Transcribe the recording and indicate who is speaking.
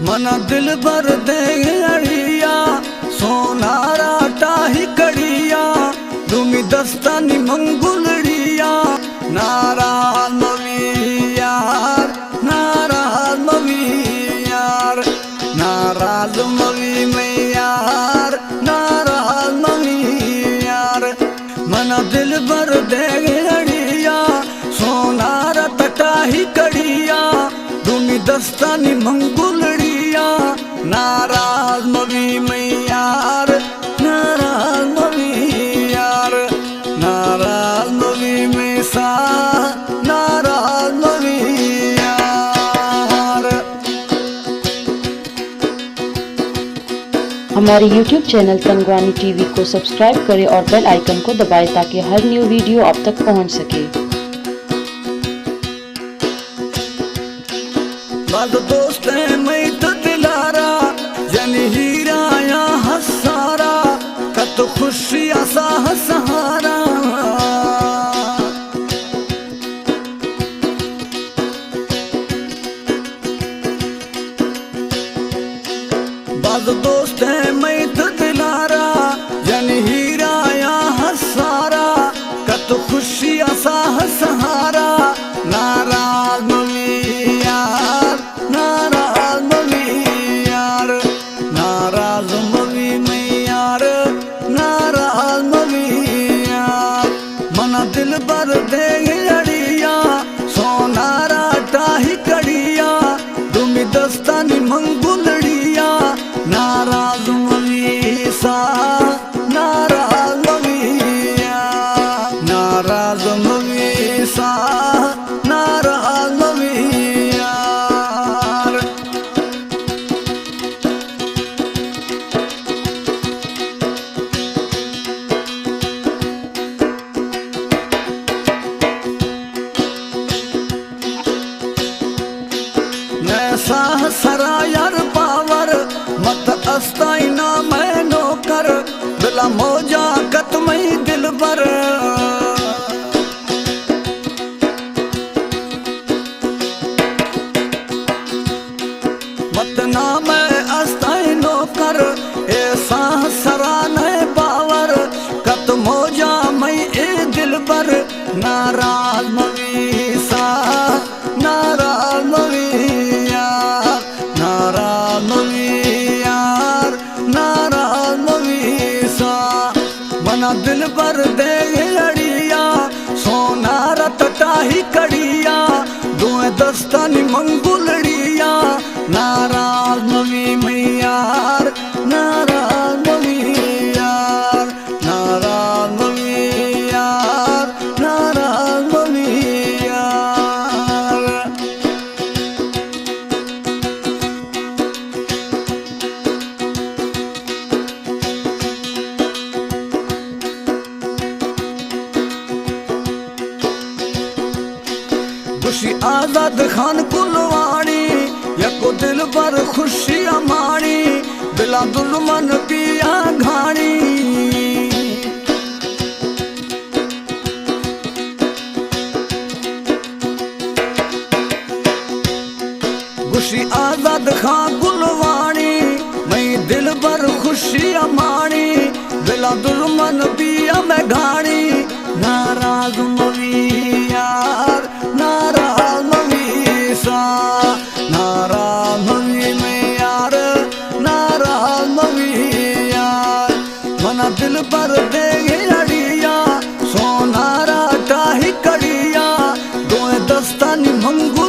Speaker 1: मना दिल भर दे अड़िया सोनारा टाही कड़िया दुमी दस्तानी मंगुलड़िया नाराज मवी यार नाराज मवी यार नाराज मवी में यार नाराज मवी यार मना दिल भर दे अड़िया सोनारा टाही कड़िया दुमी दस्तानी मंगुलड़िया नाराज मवी में यार नाराज मवी यार नाराज मवी में सा नाराज मवी यार।
Speaker 2: हमारे YouTube चैनल तंगवानी टीवी को सब्सक्राइब करें और बेल आइकन को दबाएं ताकि हर न्यू वीडियो आप तक पहुंच सके।
Speaker 1: बात दोस्त है मैं तो दिलारा जन हीरा या हसारा कत खुशियाँ सा सहारा बात दोस्त है मैं तो दिलारा जन हीरा या हसारा कत खुशियाँ सा सहारा नाराज मवी यार नाराज मवी यार नाराज मवी में यार नाराज मवी यार मना दिल भर दे अड़िया सोनारा टाही कड़िया दुमी दस्तानी मंगुलड़िया नाराज मवी सा नाराज मवी यार नाराज मवी सा नाराज मवी यार। नैसा सरा यार पावर मत अस्ताई ना मैं नौकर बिला मौजा कत में दिल पर मत ना मैं अस्ताई नौकर ऐसा सरा नए पावर कत मौजा मैं ए दिल पर नाराज मवी सा नाराज मवी यार नाराज मवी यार नाराज मवी सा मना दिल भर दे अड़िया सोनारा टाही कड़िया दुए दस्तानी मंगुलड़िया नाराज मवी में यार नाराज मवी यार नाराज मवी यार नाराज मवी यार। खुशी आजाद खान कुलवाणी यको दिल पर खुशियाँ माणी बिला दुल्मन पिया घाणी खुशी आजाद खान कुलवाणी मैं दिल पर खुशियाँ माणी बिला दुल्मन पिया मैं घाणी नाराज मवी यार नाराज मवी सा नाराज मवी में यार नाराज मवी यार मना दिल पर दे अड़िया सोनारा टाही कड़िया दुए दस्तानी मंगू